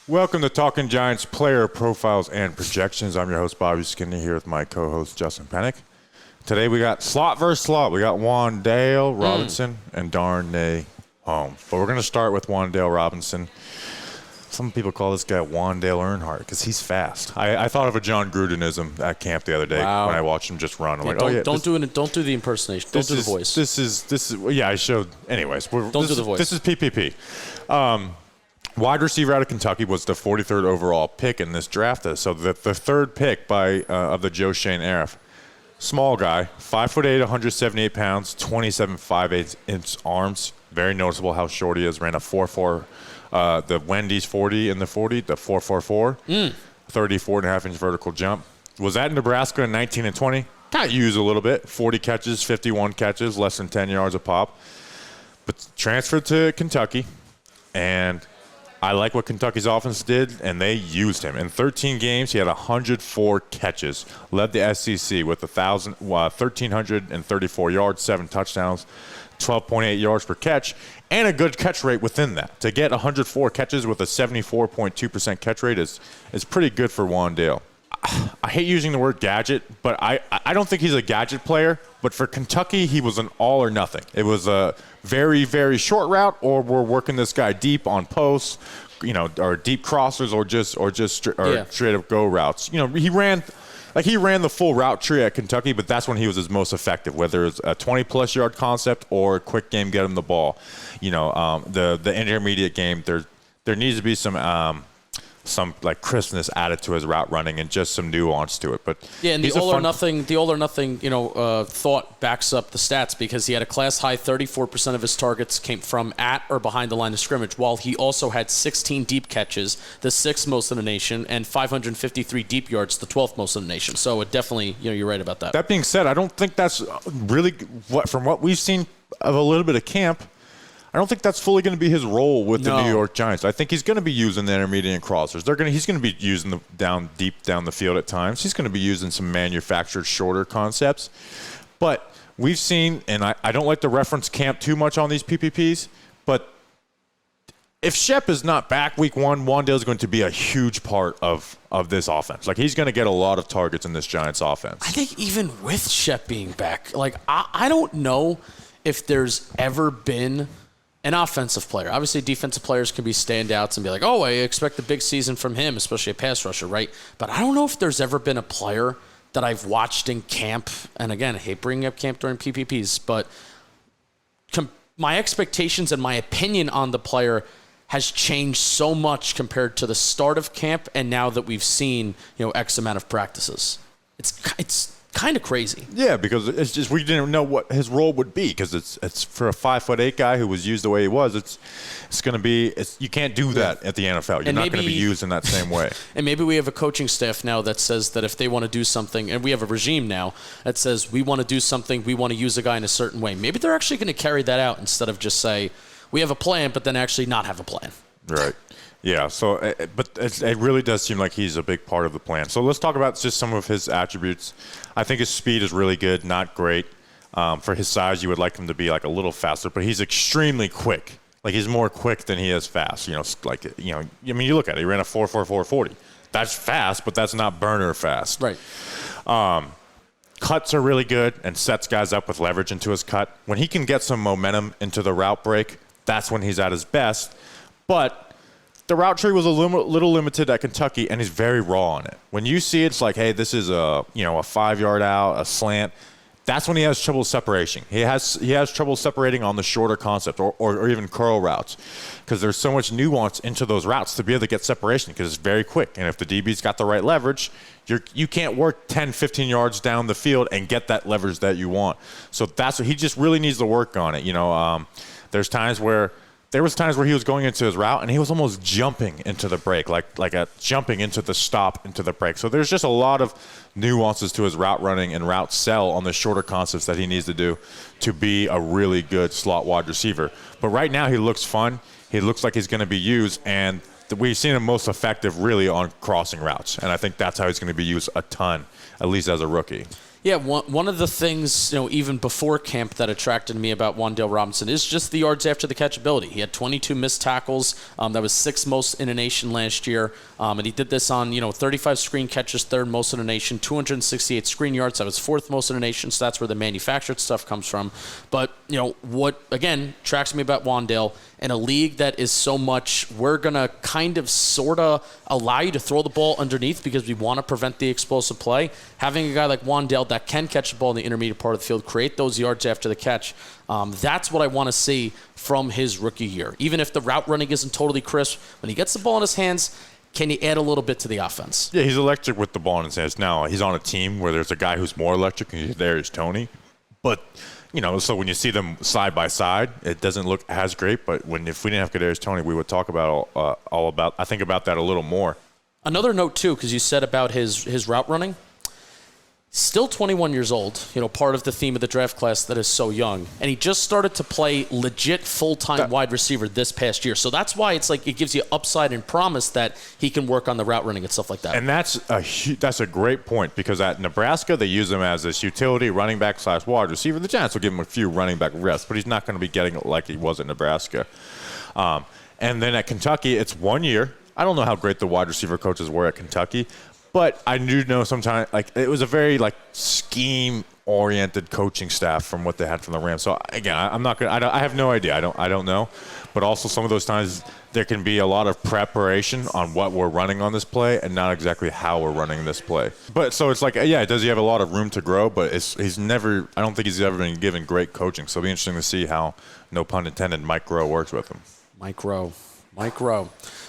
Welcome to Talking Giants Player Profiles and Projections. I'm your host, Bobby Skinner, here with my co-host, Justin Pennick. Today we got slot versus slot. We got Wan'Dale Robinson and Darnay Holmes. But we're going to start with Wan'Dale Robinson. Some people call this guy Wan'Dale Earnhardt because he's fast. I thought of a John Grudenism at camp the other day when I watched him just run. I'm like, don't do the impersonation. Don't do the voice. This is yeah, I showed. Anyways, don't do the voice. This is PPP. Wide receiver out of Kentucky was the 43rd overall pick in this draft. So the third pick of the Joe Shane era. Small guy, 5'8", 178 pounds, 27.58-inch arms. Very noticeable how short he is. Ran a 4.4, the Wendy's 40 in the 40, the 4.44, 34.5-inch vertical jump. Was at Nebraska in 19 and 20. Got used a little bit. 40 catches, 51 catches, less than 10 yards a pop. But transferred to Kentucky, and I like what Kentucky's offense did, and they used him. In 13 games, he had 104 catches, led the SEC with 1,334 yards, 7 touchdowns, 12.8 yards per catch, and a good catch rate within that. To get 104 catches with a 74.2% catch rate is pretty good for Wan'Dale. I hate using the word gadget, but I don't think he's a gadget player. But for Kentucky, he was an all or nothing. It was a very, very short route, or we're working this guy deep on posts, or deep crossers, or straight up go routes. He ran the full route tree at Kentucky, but that's when he was his most effective, whether it's a 20-plus yard concept or a quick game, get him the ball. The intermediate game, there needs to be some like crispness added to his route running and just some nuance to it. But yeah, and the all or nothing thought backs up the stats, because he had a class high 34% of his targets came from at or behind the line of scrimmage, while he also had 16 deep catches, the 6th most in the nation, and 553 deep yards, the 12th most in the nation. So it definitely, you're right about that. That being said, I don't think that's really from what we've seen of a little bit of camp. I don't think that's fully going to be his role with the New York Giants. I think he's going to be using the intermediate and crossers. He's going to be using the deep down the field at times. He's going to be using some manufactured shorter concepts. But we've seen, and I don't like to reference camp too much on these PPPs, but if Shep is not back week 1, Wan'Dale is going to be a huge part of this offense. Like, he's going to get a lot of targets in this Giants offense. I think even with Shep being back, I don't know if there's ever been an offensive player. Obviously, defensive players can be standouts and be like, oh, I expect a big season from him, especially a pass rusher, right? But I don't know if there's ever been a player that I've watched in camp, and again, I hate bringing up camp during PPPs, but my expectations and my opinion on the player has changed so much compared to the start of camp and now that we've seen, X amount of practices. It's kind of crazy. Yeah, because it's just we didn't know what his role would be, because it's for a 5'8" guy who was used the way he was. It's going to be you can't do that at the NFL. You're not going to be used in that same way. And maybe we have a coaching staff now that says that if they want to do something, and we have a regime now that says we want to do something, we want to use a guy in a certain way. Maybe they're actually going to carry that out instead of just say we have a plan, but then actually not have a plan. Right. Yeah, but it really does seem like he's a big part of the plan. So let's talk about just some of his attributes. I think his speed is really good, not great. For his size, you would like him to be like a little faster, but he's extremely quick. Like, he's more quick than he is fast. You look at it, he ran a 4.44 40. That's fast, but that's not burner fast. Right. Cuts are really good and sets guys up with leverage into his cut. When he can get some momentum into the route break, that's when he's at his best. But the route tree was a little limited at Kentucky, and he's very raw on it. When you see it's like, hey, this is a 5-yard out, a slant, that's when he has trouble separation. He has trouble separating on the shorter concept or even curl routes, because there's so much nuance into those routes to be able to get separation, because it's very quick. And if the DB's got the right leverage, you can't work 10, 15 yards down the field and get that leverage that you want. So that's what he just really needs to work on it. There was times where he was going into his route and he was almost jumping into the break, jumping into the stop into the break. So there's just a lot of nuances to his route running and route sell on the shorter concepts that he needs to do to be a really good slot wide receiver. But right now he looks fun. He looks like he's going to be used, and we've seen him most effective really on crossing routes. And I think that's how he's going to be used a ton, at least as a rookie. Yeah, one of the things, even before camp that attracted me about Wan'Dale Robinson is just the yards after the catch ability. He had 22 missed tackles. That was 6th most in the nation last year. And he did this on, 35 screen catches, 3rd most in the nation, 268 screen yards. That was 4th most in the nation. So that's where the manufactured stuff comes from. But, what, again, attracts me about Wan'Dale, in a league that is so much, we're going to kind of sort of allow you to throw the ball underneath because we want to prevent the explosive play. Having a guy like Wan'Dale that can catch the ball in the intermediate part of the field, create those yards after the catch, that's what I want to see from his rookie year. Even if the route running isn't totally crisp, when he gets the ball in his hands, can he add a little bit to the offense? Yeah, he's electric with the ball in his hands. Now, he's on a team where there's a guy who's more electric, and there is Tony. But so when you see them side by side, it doesn't look as great. But if we didn't have Kadarius Toney, we would talk about all about. I think about that a little more. Another note too, because you said about his route running. Still 21 years old, part of the theme of the draft class that is so young. And he just started to play legit full-time wide receiver this past year. So that's why it's like it gives you upside and promise that he can work on the route running and stuff like that. And that's a great point, because at Nebraska, they use him as this utility running back / wide receiver. The Giants will give him a few running back reps, but he's not going to be getting it like he was at Nebraska. And then at Kentucky, it's 1 year. I don't know how great the wide receiver coaches were at Kentucky, but I do know sometimes it was a very scheme-oriented coaching staff from what they had from the Rams. So again, I'm not gonna. I have no idea. I don't know. But also some of those times there can be a lot of preparation on what we're running on this play and not exactly how we're running this play. But so it's does he have a lot of room to grow? But he's never. I don't think he's ever been given great coaching. So it'll be interesting to see how, no pun intended, Mike Rowe works with him. Mike Rowe.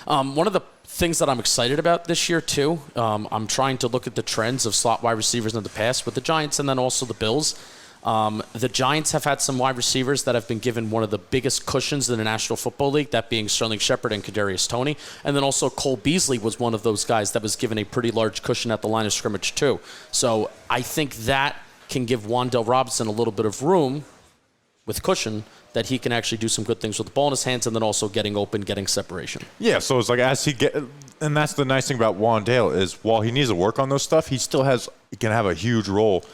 One of the things that I'm excited about this year, too, I'm trying to look at the trends of slot wide receivers in the past with the Giants and then also the Bills. The Giants have had some wide receivers that have been given one of the biggest cushions in the National Football League, that being Sterling Shepard and Kadarius Toney. And then also Cole Beasley was one of those guys that was given a pretty large cushion at the line of scrimmage, too. So I think that can give Wan'Dale Robinson a little bit of room with cushion that he can actually do some good things with the ball in his hands and then also getting open, getting separation. Yeah, so it's and that's the nice thing about Wan'Dale is while he needs to work on those stuff, he can have a huge role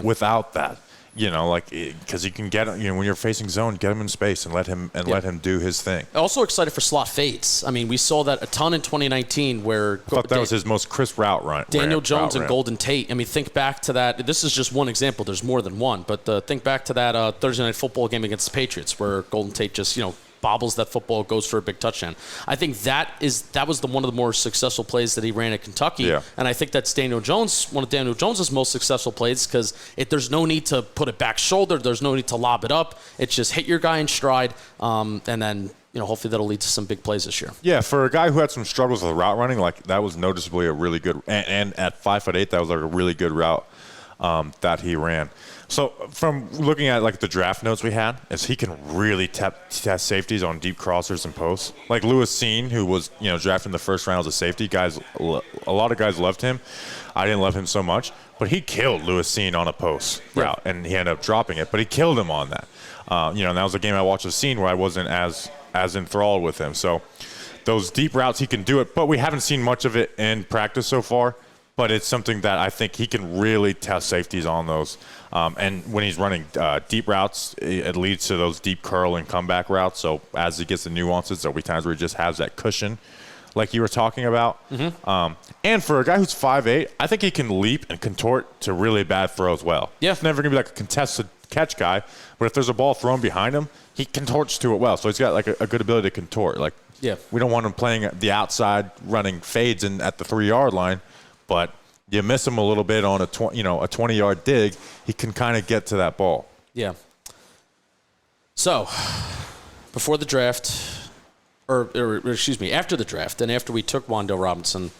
without that. Because you can get when you're facing zone, get him in space and let him do his thing. Also excited for slot fades. I mean, we saw that a ton in 2019 where I thought that was his most crisp route run. Daniel Jones and Golden Tate. I mean, think back to that. This is just one example. There's more than one, but think back to that Thursday night football game against the Patriots where Golden Tate just bobbles that football, goes for a big touchdown. I think that was one of the more successful plays that he ran at Kentucky. Yeah. And I think that's one of Daniel Jones' most successful plays because there's no need to put it back shoulder. There's no need to lob it up. It's just hit your guy in stride, and then hopefully that'll lead to some big plays this year. Yeah, for a guy who had some struggles with route running, that was noticeably a really good, and at 5'8", that was a really good route that he ran. So from looking at the draft notes we had, is he can really test safeties on deep crossers and posts. Like Lewis Seen, who was drafted in the first round as a safety, a lot of guys loved him. I didn't love him so much, but he killed Lewis Seen on a post route, and he ended up dropping it. But he killed him on that. And that was a game I watched with Seen where I wasn't as enthralled with him. So those deep routes, he can do it, but we haven't seen much of it in practice so far. But it's something that I think he can really test safeties on those. And when he's running deep routes, it leads to those deep curl and comeback routes. So as he gets the nuances, there'll be times where he just has that cushion like you were talking about. Mm-hmm. And for a guy who's 5'8", I think he can leap and contort to really bad throws well. Yeah. He's never going to be like a contested catch guy, but if there's a ball thrown behind him, he contorts to it well. So he's got a good ability to contort. We don't want him playing the outside running fades at the 3-yard line. But you miss him a little bit on a 20-yard dig, he can kind of get to that ball. Yeah. So, before the draft, after the draft, and after we took Wan'Dale Robinson,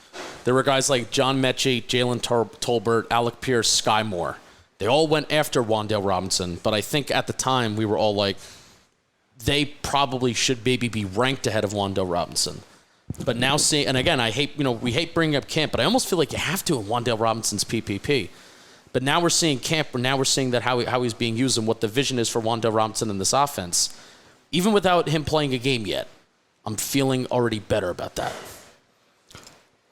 there were guys like John Mechie, Jalen Tolbert, Alec Pierce, Sky Moore. They all went after Wan'Dale Robinson, but I think at the time we were all like, they probably should maybe be ranked ahead of Wan'Dale Robinson. But now and again, we hate bringing up camp, but I almost feel like you have to in Wan'Dale Robinson's PPP. But now we're seeing camp, now we're seeing that how he's being used and what the vision is for Wan'Dale Robinson in this offense. Even without him playing a game yet, I'm feeling already better about that.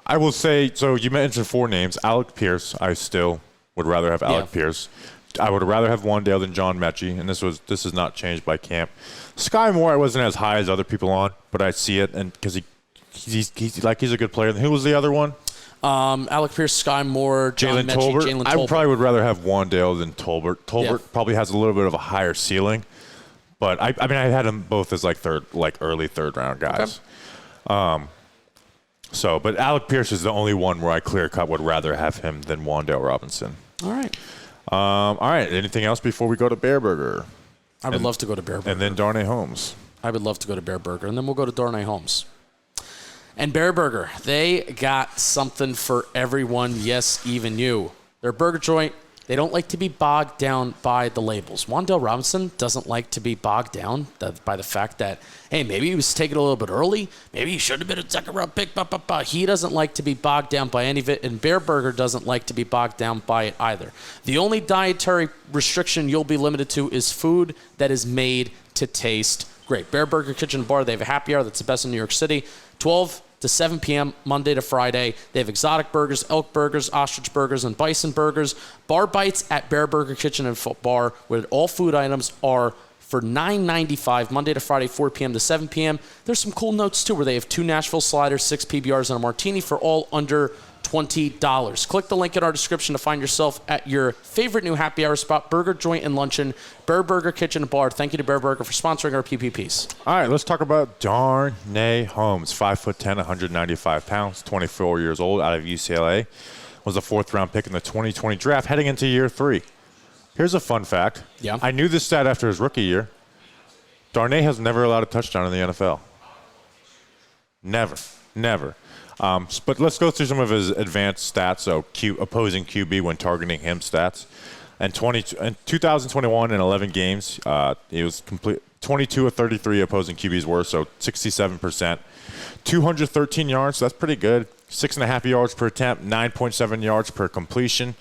I will say, so you mentioned 4 names. Alec Pierce, I still Would rather have Alec Yeah. Pierce. I would rather have Wan'Dale than John Mechie, and this is not changed by camp. Sky Moore, I wasn't as high as other people on, but I see it, and because he's a good player. Who was the other one? Alec Pierce, Sky Moore, John Jalen Mechie, Tolbert. Jalen I Tolbert. probably would rather have Wan'Dale than Tolbert. Tolbert Yeah. probably has a little bit of a higher ceiling, but I had them both as early third round guys. Okay. But Alec Pierce is the only one where I clear cut would rather have him than Wan'Dale Robinson. All right. All right. Anything else before we go to Bareburger? I would love to go to Bareburger. And then Darnay Holmes. I would love to go to Bareburger, and then we'll go to Darnay Holmes. And Bareburger, they got something for everyone, yes, even you. Their burger joint, they don't like to be bogged down by the labels. Wan'Dale Robinson doesn't like to be bogged down by the fact that, hey, maybe he was taken a little bit early. Maybe he should have been a second-round pick. He doesn't like to be bogged down by any of it, and Bareburger doesn't like to be bogged down by it either. The only dietary restriction you'll be limited to is food that is made to taste great. Bareburger Kitchen Bar, they have a happy hour that's the best in New York City, 12 to 7 p.m. Monday to Friday. They have exotic burgers, elk burgers, ostrich burgers, and bison burgers. Bar bites at Bareburger Kitchen and Bar, where all food items are for $9.95 Monday to Friday, 4 p.m. to 7 p.m. There's some cool notes, too, where they have 2 Nashville sliders, 6 PBRs, and a martini for all under $20. Click the link in our description to find yourself at your favorite new happy hour spot, burger joint and luncheon, Bareburger Kitchen and Bar. Thank you to Bareburger for sponsoring our PPPs. All right, let's talk about Darnay Holmes, 5'10", 195 pounds, 24 years old, out of UCLA. Was a 4th-round pick in the 2020 draft, heading into year 3. Here's a fun fact. Yeah. I knew this stat after his rookie year. Darnay has never allowed a touchdown in the NFL. Never. But let's go through some of his advanced stats. So opposing QB when targeting him stats. In 2021 in 11 games, he was 22 of 33 opposing QBs were, so 67%. 213 yards, so that's pretty good. 6.5 yards per attempt, 9.7 yards per completion.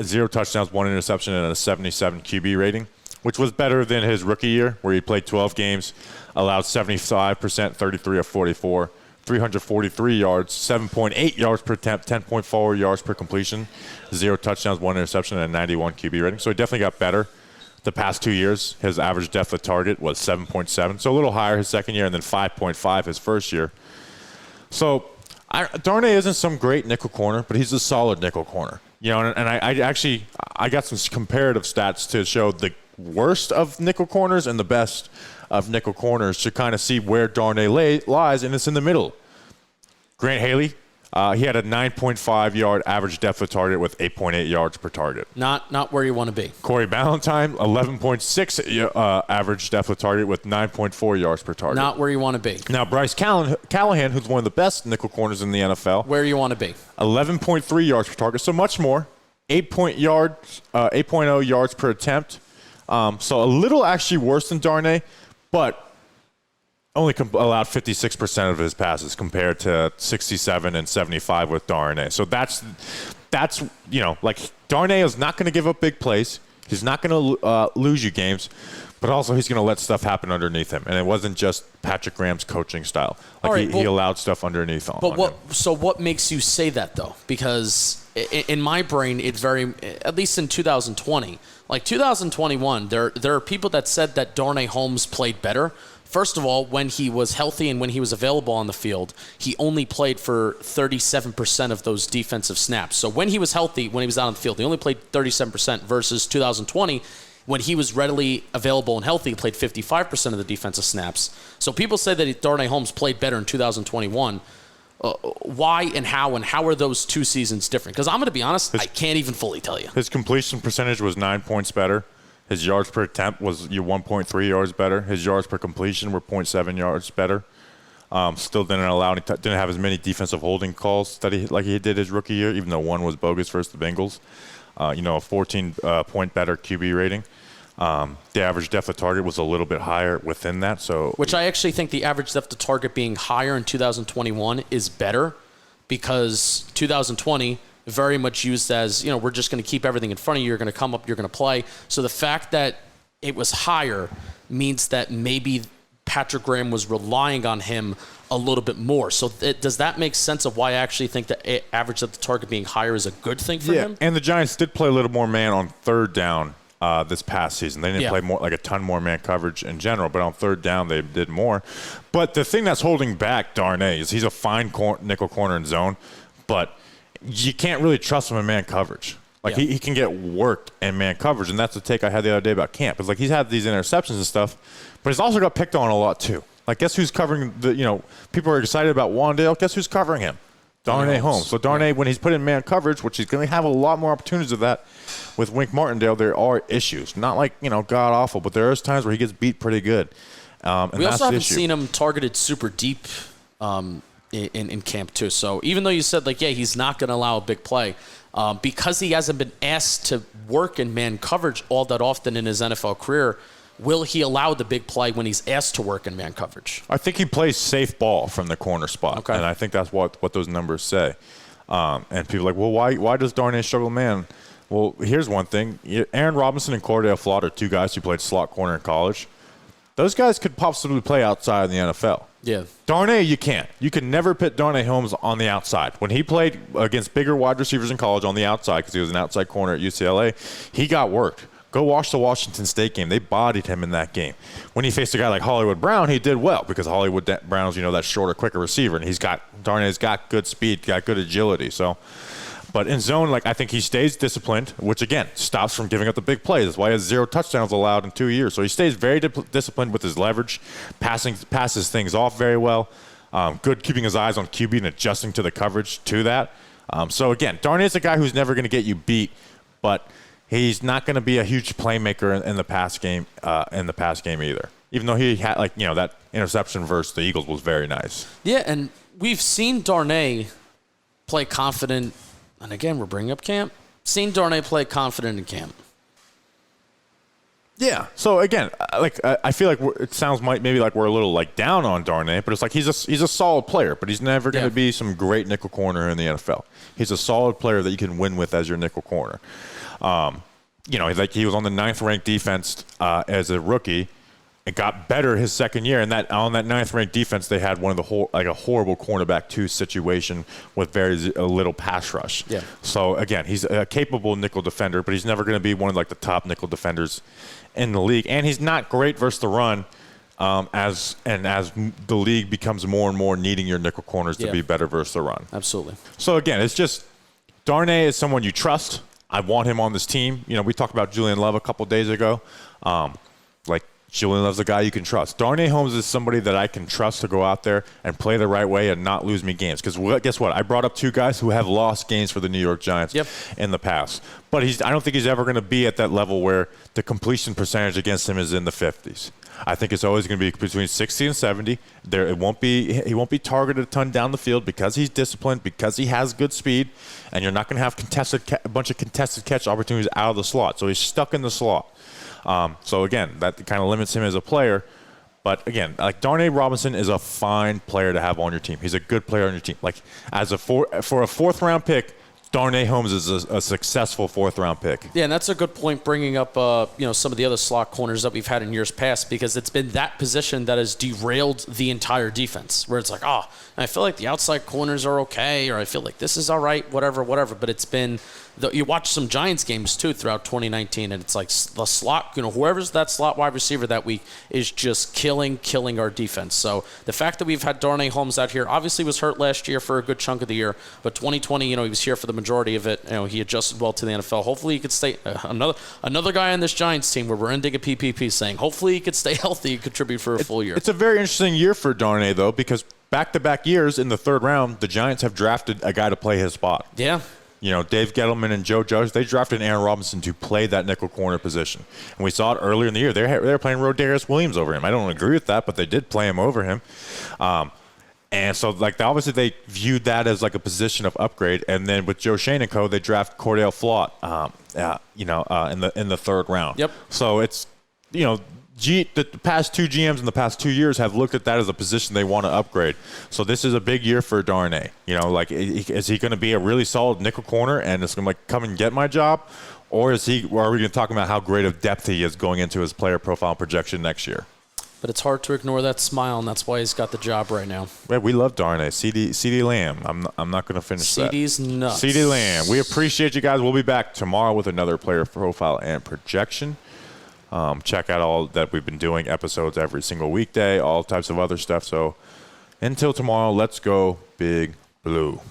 0 touchdowns, 1 interception, and a 77 QB rating, which was better than his rookie year where he played 12 games, allowed 75%, 33 of 44. 343 yards, 7.8 yards per attempt, 10.4 yards per completion, 0 touchdowns, 1 interception, and a 91 QB rating. So he definitely got better. The past 2 years, his average depth of target was 7.7, so a little higher his second year, and then 5.5 his first year. So Darnay isn't some great nickel corner, but he's a solid nickel corner. You know, and I got some comparative stats to show the worst of nickel corners and the best of nickel corners to kind of see where Darnay lies, and it's in the middle. Grant Haley, he had a 9.5 yard average depth of target with 8.8 yards per target. Not where you want to be. Corey Ballantyne, 11.6 average depth of target with 9.4 yards per target. Not where you want to be. Now, Bryce Callahan, who's one of the best nickel corners in the NFL. Where you want to be. 11.3 yards per target, so much more. 8.0 yards per attempt. So a little actually worse than Darnay, but only allowed 56% of his passes compared to 67 and 75 with Darnay. So that's Darnay is not going to give up big plays. He's not going to lose you games, but also he's going to let stuff happen underneath him. And it wasn't just Patrick Graham's coaching style. He allowed stuff underneath him. But what makes you say that, though? Because in my brain, at least in 2020, like 2021, there are people that said that Darnay Holmes played better. First of all, when he was healthy and when he was available on the field, he only played for 37% of those defensive snaps. So when he was healthy, when he was out on the field, he only played 37% versus 2020, when he was readily available and healthy, he played 55% of the defensive snaps. So people say that Darnay Holmes played better in 2021. Why and how are those 2 seasons different? Because I'm going to be honest, I can't even fully tell you. His completion percentage was 9 points better. His yards per attempt was 1.3 yards better. His yards per completion were 0.7 yards better. Still didn't have as many defensive holding calls that he did his rookie year, even though one was bogus versus the Bengals. A 14-point better QB rating. The average depth of target was a little bit higher within that. Which I actually think the average depth of target being higher in 2021 is better, because 2020 very much used as, we're just going to keep everything in front of you. You're going to come up, you're going to play. So the fact that it was higher means that maybe Patrick Graham was relying on him a little bit more. So does that make sense of why I actually think the average of the target being higher is a good thing for him? And the Giants did play a little more man on third down this past season. They didn't play more, like a ton more man coverage in general, but on third down they did more. But the thing that's holding back Darnay is he's a fine nickel corner and zone, but you can't really trust him in man coverage. Like he can get worked in man coverage, and that's the take I had the other day about Camp. It's like he's had these interceptions and stuff, but he's also got picked on a lot too. Like, guess who's covering people are excited about Wan'Dale. Guess who's covering him? Darnay Holmes. So Darnay, when he's put in man coverage, which he's going to have a lot more opportunities of that with Wink Martindale, there are issues. Not like, god awful, but there is times where he gets beat pretty good. And we also haven't seen him targeted super deep in camp too. So even though you said he's not going to allow a big play, because he hasn't been asked to work in man coverage all that often in his NFL career, will he allow the big play when he's asked to work in man coverage? I think he plays safe ball from the corner spot, and I think that's what those numbers say. And people are like, well, why does Darnay struggle man? Well, here's one thing. Aaron Robinson and Cordell Flott are two guys who played slot corner in college. Those guys could possibly play outside in the NFL. Yeah. Darnay, you can't. You can never put Darnay Holmes on the outside. When he played against bigger wide receivers in college on the outside, because he was an outside corner at UCLA, he got worked. Go watch the Washington State game. They bodied him in that game. When he faced a guy like Hollywood Brown, he did well because Hollywood Brown's, that shorter, quicker receiver, and Darnay's got good speed, got good agility. So, but in zone, I think he stays disciplined, which again stops from giving up the big plays. That's why he has 0 touchdowns allowed in 2 years. So he stays very disciplined with his leverage, passes things off very well. Good keeping his eyes on QB and adjusting to the coverage to that. So again, Darnay's a guy who's never going to get you beat, but he's not going to be a huge playmaker in the pass game. Either. Even though he had that interception versus the Eagles was very nice. Yeah, and we've seen Darnay play confident. And again, we're bringing up camp. Seen Darnay play confident in camp. Yeah. So again, I feel like it sounds maybe like we're a little down on Darnay, but it's like he's a solid player, but he's never going to be some great nickel corner in the NFL. He's a solid player that you can win with as your nickel corner. He was on the 9th ranked defense as a rookie. It got better his second year, and on that 9th ranked defense, they had one of a horrible cornerback 2 situation with very little pass rush. Yeah. So again, he's a capable nickel defender, but he's never going to be one of the top nickel defenders in the league, and he's not great versus the run. As the league becomes more and more needing your nickel corners to be better versus the run. Absolutely. So again, it's just Darnay is someone you trust. I want him on this team. We talked about Julian Love a couple days ago. Julian Love's a guy you can trust. Darnay Holmes is somebody that I can trust to go out there and play the right way and not lose me games. Because guess what? I brought up 2 guys who have lost games for the New York Giants in the past. But I don't think he's ever going to be at that level where the completion percentage against him is in the 50s. I think it's always going to be between 60 and 70. He won't be targeted a ton down the field because he's disciplined, because he has good speed, and you're not going to have a bunch of contested catch opportunities out of the slot. So he's stuck in the slot. So again, that kind of limits him as a player. But again, Darnay Robinson is a fine player to have on your team. He's a good player on your team. For a 4th round pick, Darnay Holmes is a successful 4th round pick. Yeah, and that's a good point bringing up some of the other slot corners that we've had in years past, because it's been that position that has derailed the entire defense, where it's I feel like the outside corners are okay, or I feel like this is all right, whatever. But it's been you watch some Giants games too throughout 2019, and it's the slot, whoever's that slot wide receiver that week is just killing our defense. So the fact that we've had Darnay Holmes out here, obviously was hurt last year for a good chunk of the year, but 2020, he was here for the majority of it. He adjusted well to the NFL. Hopefully he could stay. Another guy on this Giants team where we're ending a PPP saying hopefully he could stay healthy and contribute for a full year. It's a very interesting year for Darnay though, because back-to-back years in the 3rd round, the Giants have drafted a guy to play his spot. Yeah. Dave Gettleman and Joe Judge, they drafted Aaron Robinson to play that nickel corner position. And we saw it earlier in the year. They were playing Rodarius Williams over him. I don't agree with that, but they did play him over him. And so, obviously they viewed that as a position of upgrade. And then with Joe Shane and co, they draft Cordell Flott, in the 3rd round. Yep. So it's, the past 2 GMs in the past 2 years have looked at that as a position they want to upgrade. So this is a big year for Darnay. Is he going to be a really solid nickel corner and it's going to come and get my job? Or are we going to talk about how great of depth he is going into his player profile projection next year? But it's hard to ignore that smile, and that's why he's got the job right now. Yeah, we love Darnay. CD Lamb. I'm not going to finish that. CD's nuts. CD Lamb. We appreciate you guys. We'll be back tomorrow with another player profile and projection. Check out all that we've been doing, episodes every single weekday, all types of other stuff. So until tomorrow, let's go Big Blue.